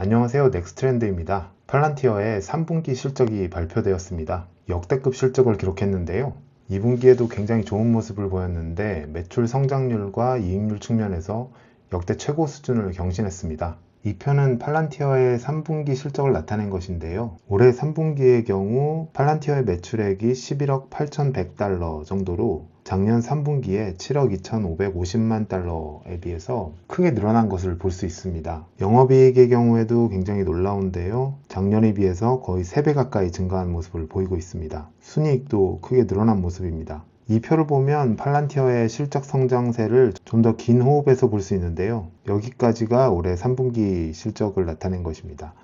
안녕하세요. 넥스트렌드입니다. 팔란티어의 3분기 실적이 발표되었습니다. 역대급 실적을 기록했는데요. 2분기에도 굉장히 좋은 모습을 보였는데 매출 성장률과 이익률 측면에서 역대 최고 수준을 경신했습니다. 이 편은 팔란티어의 3분기 실적을 나타낸 것인데요. 올해 3분기의 경우 팔란티어의 매출액이 11억 8,100달러 정도로 작년 3분기에 7억 2,550만 달러에 비해서 크게 늘어난 것을 볼 수 있습니다. 영업이익의 경우에도 굉장히 놀라운데요. 작년에 비해서 거의 3배 가까이 증가한 모습을 보이고 있습니다. 순이익도 크게 늘어난 모습입니다. 이 표를 보면 팔란티어의 실적 성장세를 좀 더 긴 호흡에서 볼 수 있는데요. 여기까지가 올해 3분기 실적을 나타낸 것입니다.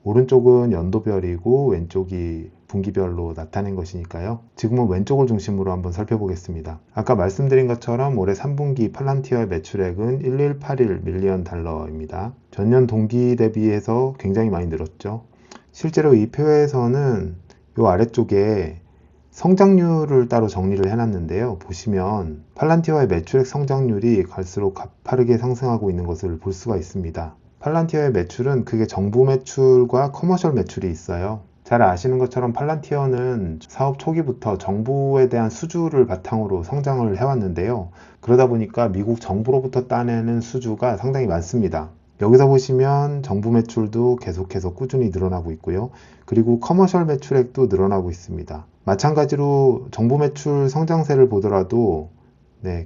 오른쪽은 연도별이고 왼쪽이 분기별로 나타낸 것이니까요. 지금은 왼쪽을 중심으로 한번 살펴보겠습니다. 아까 말씀드린 것처럼 올해 3분기 팔란티어의 매출액은 1181 밀리언 달러입니다. 전년 동기 대비해서 굉장히 많이 늘었죠. 실제로 이 표에서는 이 아래쪽에 성장률을 따로 정리를 해놨는데요. 보시면 팔란티어의 매출액 성장률이 갈수록 가파르게 상승하고 있는 것을 볼 수가 있습니다. 팔란티어의 매출은 그게 정부 매출과 커머셜 매출이 있어요. 잘 아시는 것처럼 팔란티어는 사업 초기부터 정부에 대한 수주를 바탕으로 성장을 해왔는데요. 그러다 보니까 미국 정부로부터 따내는 수주가 상당히 많습니다. 여기서 보시면 정부 매출도 계속해서 꾸준히 늘어나고 있고요. 그리고 커머셜 매출액도 늘어나고 있습니다. 마찬가지로 정부 매출 성장세를 보더라도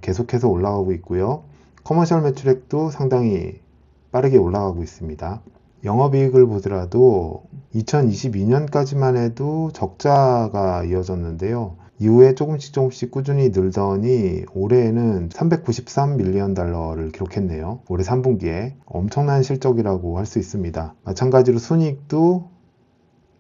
계속해서 올라가고 있고요. 커머셜 매출액도 상당히 빠르게 올라가고 있습니다. 영업이익을 보더라도 2022년까지만 해도 적자가 이어졌는데요. 이후에 조금씩 꾸준히 늘더니 올해에는 393 밀리언 달러를 기록했네요. 올해 3분기에 엄청난 실적이라고 할 수 있습니다. 마찬가지로 순이익도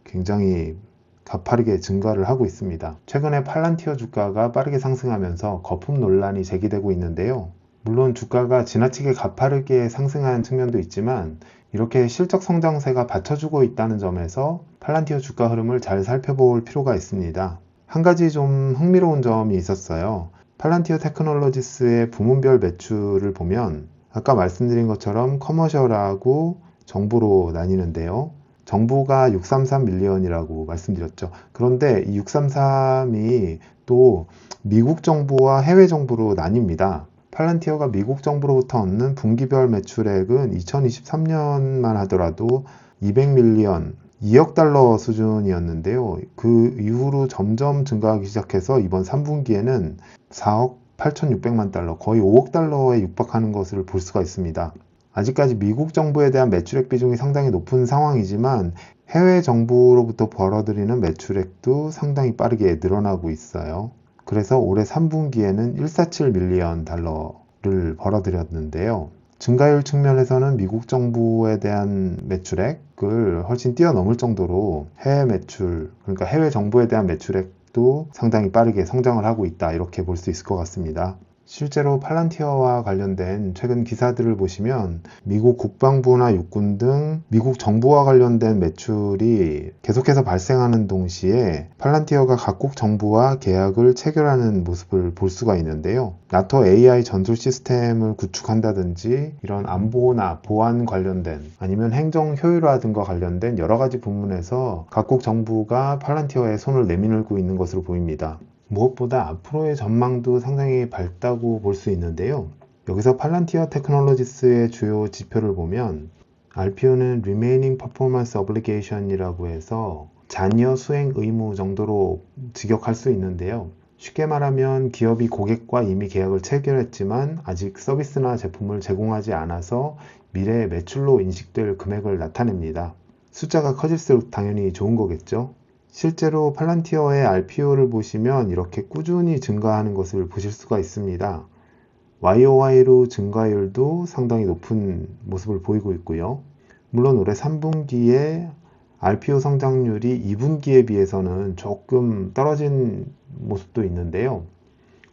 굉장히 가파르게 증가를 하고 있습니다. 최근에 팔란티어 주가가 빠르게 상승하면서 거품 논란이 제기되고 있는데요. 물론 주가가 지나치게 가파르게 상승한 측면도 있지만 이렇게 실적 성장세가 받쳐주고 있다는 점에서 팔란티어 주가 흐름을 잘 살펴볼 필요가 있습니다. 한 가지 좀 흥미로운 점이 있었어요. 팔란티어 테크놀로지스의 부문별 매출을 보면 아까 말씀드린 것처럼 커머셜하고 정부로 나뉘는데요. 정부가 633 밀리언이라고 말씀드렸죠. 그런데 이 633이 또 미국 정부와 해외 정부로 나뉩니다. 팔란티어가 미국 정부로부터 얻는 분기별 매출액은 2023년만 하더라도 200 밀리언, 2억 달러 수준이었는데요. 그 이후로 점점 증가하기 시작해서 이번 3분기에는 4억 8,600만 달러, 거의 5억 달러에 육박하는 것을 볼 수가 있습니다. 아직까지 미국 정부에 대한 매출액 비중이 상당히 높은 상황이지만 해외 정부로부터 벌어들이는 매출액도 상당히 빠르게 늘어나고 있어요. 그래서 올해 3분기에는 147 밀리언 달러를 벌어들였는데요. 증가율 측면에서는 미국 정부에 대한 매출액을 훨씬 뛰어넘을 정도로 해외 매출, 그러니까 해외 정부에 대한 매출액도 상당히 빠르게 성장을 하고 있다, 이렇게 볼 수 있을 것 같습니다. 실제로 팔란티어와 관련된 최근 기사들을 보시면 미국 국방부나 육군 등 미국 정부와 관련된 매출이 계속해서 발생하는 동시에 팔란티어가 각국 정부와 계약을 체결하는 모습을 볼 수가 있는데요. 나토 AI 전술 시스템을 구축한다든지 이런 안보나 보안 관련된 아니면 행정 효율화 등과 관련된 여러 가지 부문에서 각국 정부가 팔란티어에 손을 내밀고 있는 것으로 보입니다. 무엇보다 앞으로의 전망도 상당히 밝다고 볼 수 있는데요. 여기서 팔란티어 테크놀로지스의 주요 지표를 보면 RPO는 Remaining Performance Obligation이라고 해서 잔여 수행 의무 정도로 직역할 수 있는데요. 쉽게 말하면 기업이 고객과 이미 계약을 체결했지만 아직 서비스나 제품을 제공하지 않아서 미래의 매출로 인식될 금액을 나타냅니다. 숫자가 커질수록 당연히 좋은 거겠죠. 실제로 팔란티어의 RPO를 보시면 이렇게 꾸준히 증가하는 것을 보실 수가 있습니다. YOY로 증가율도 상당히 높은 모습을 보이고 있고요. 물론 올해 3분기에 RPO 성장률이 2분기에 비해서는 조금 떨어진 모습도 있는데요.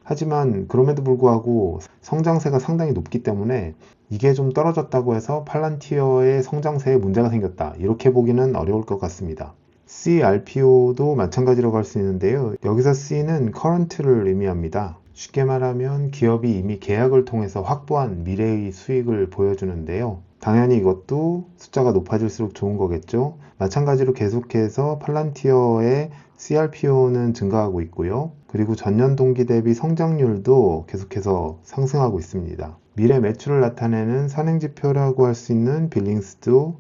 하지만 그럼에도 불구하고 성장세가 상당히 높기 때문에 이게 좀 떨어졌다고 해서 팔란티어의 성장세에 문제가 생겼다, 이렇게 보기는 어려울 것 같습니다. CRPO도 마찬가지라고 할 수 있는데요. 여기서 C는 current를 의미합니다. 쉽게 말하면 기업이 이미 계약을 통해서 확보한 미래의 수익을 보여주는데요. 당연히 이것도 숫자가 높아질수록 좋은 거겠죠. 마찬가지로 계속해서 팔란티어의 CRPO는 증가하고 있고요. 그리고 전년 동기 대비 성장률도 계속해서 상승하고 있습니다. 미래 매출을 나타내는 선행지표라고 할 수 있는 빌링스도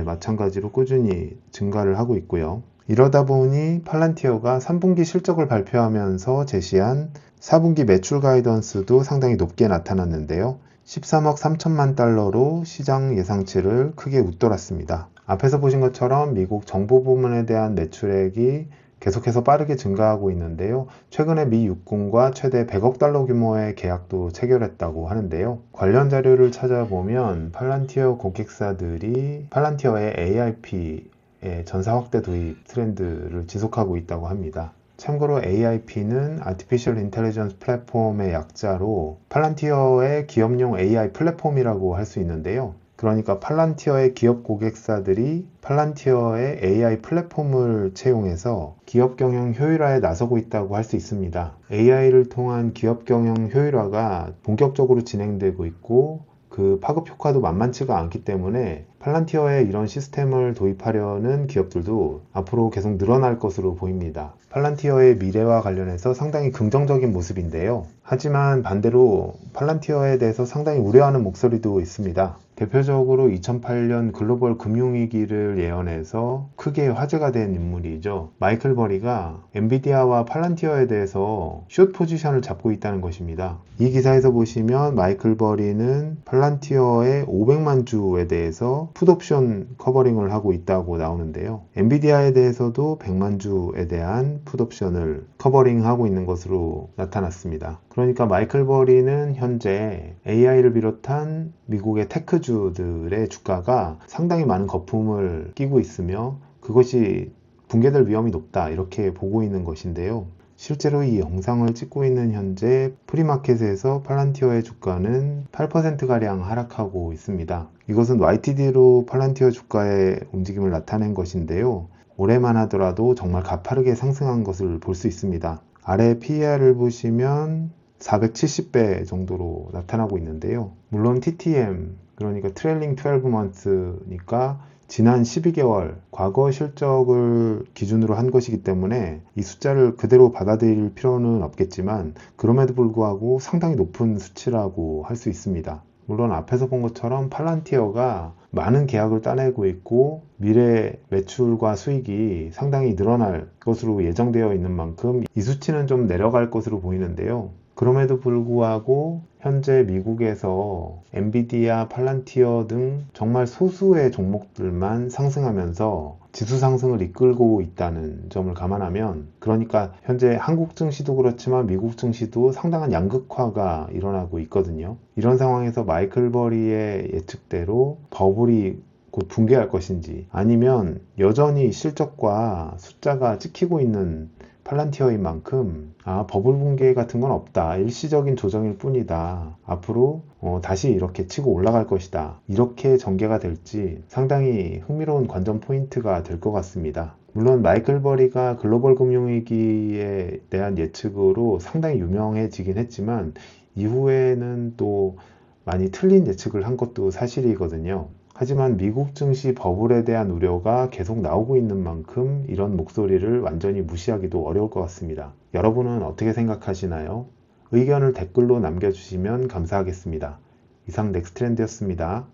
마찬가지로 꾸준히 증가를 하고 있고요. 이러다 보니 팔란티어가 3분기 실적을 발표하면서 제시한 4분기 매출 가이던스도 상당히 높게 나타났는데요. 13억 3천만 달러로 시장 예상치를 크게 웃돌았습니다. 앞에서 보신 것처럼 미국 정부 부문에 대한 매출액이 계속해서 빠르게 증가하고 있는데요. 최근에 미 육군과 최대 100억 달러 규모의 계약도 체결했다고 하는데요. 관련 자료를 찾아보면 팔란티어 고객사들이 팔란티어의 AIP의 전사 확대 도입 트렌드를 지속하고 있다고 합니다. 참고로 AIP는 Artificial Intelligence Platform의 약자로 팔란티어의 기업용 AI 플랫폼이라고 할 수 있는데요. 그러니까 팔란티어의 기업 고객사들이 팔란티어의 AI 플랫폼을 채용해서 기업 경영 효율화에 나서고 있다고 할 수 있습니다. AI를 통한 기업 경영 효율화가 본격적으로 진행되고 있고 그 파급 효과도 만만치가 않기 때문에 팔란티어에 이런 시스템을 도입하려는 기업들도 앞으로 계속 늘어날 것으로 보입니다. 팔란티어의 미래와 관련해서 상당히 긍정적인 모습인데요. 하지만 반대로 팔란티어에 대해서 상당히 우려하는 목소리도 있습니다. 대표적으로 2008년 글로벌 금융위기를 예언해서 크게 화제가 된 인물이죠. 마이클 버리가 엔비디아와 팔란티어에 대해서 숏 포지션을 잡고 있다는 것입니다. 이 기사에서 보시면 마이클 버리는 팔란티어의 500만 주에 대해서 풋옵션 커버링을 하고 있다고 나오는데요. 엔비디아에 대해서도 100만 주에 대한 풋옵션을 커버링하고 있는 것으로 나타났습니다. 그러니까 마이클 버리는 현재 AI를 비롯한 미국의 테크주들의 주가가 상당히 많은 거품을 끼고 있으며 그것이 붕괴될 위험이 높다 이렇게 보고 있는 것인데요. 실제로 이 영상을 찍고 있는 현재 프리마켓에서 팔란티어의 주가는 8%가량 하락하고 있습니다. 이것은 YTD로 팔란티어 주가의 움직임을 나타낸 것인데요. 올해만 하더라도 정말 가파르게 상승한 것을 볼 수 있습니다. 아래 PER을 보시면 470배 정도로 나타나고 있는데요. 물론 TTM, 그러니까 트레일링 12month니까 지난 12개월 과거 실적을 기준으로 한 것이기 때문에 이 숫자를 그대로 받아들일 필요는 없겠지만 그럼에도 불구하고 상당히 높은 수치라고 할 수 있습니다. 물론 앞에서 본 것처럼 팔란티어가 많은 계약을 따내고 있고 미래 매출과 수익이 상당히 늘어날 것으로 예정되어 있는 만큼 이 수치는 좀 내려갈 것으로 보이는데요. 그럼에도 불구하고 현재 미국에서 엔비디아, 팔란티어 등 정말 소수의 종목들만 상승하면서 지수 상승을 이끌고 있다는 점을 감안하면 그러니까 현재 한국 증시도 그렇지만 미국 증시도 상당한 양극화가 일어나고 있거든요. 이런 상황에서 마이클 버리의 예측대로 버블이 곧 붕괴할 것인지 아니면 여전히 실적과 숫자가 찍히고 있는 팔란티어인 만큼 버블 붕괴 같은 건 없다. 일시적인 조정일 뿐이다. 앞으로 다시 이렇게 치고 올라갈 것이다. 이렇게 전개가 될지 상당히 흥미로운 관전 포인트가 될 것 같습니다. 물론 마이클 버리가 글로벌 금융위기에 대한 예측으로 상당히 유명해지긴 했지만 이후에는 또 많이 틀린 예측을 한 것도 사실이거든요. 하지만 미국 증시 버블에 대한 우려가 계속 나오고 있는 만큼 이런 목소리를 완전히 무시하기도 어려울 것 같습니다. 여러분은 어떻게 생각하시나요? 의견을 댓글로 남겨주시면 감사하겠습니다. 이상 넥스트렌드였습니다.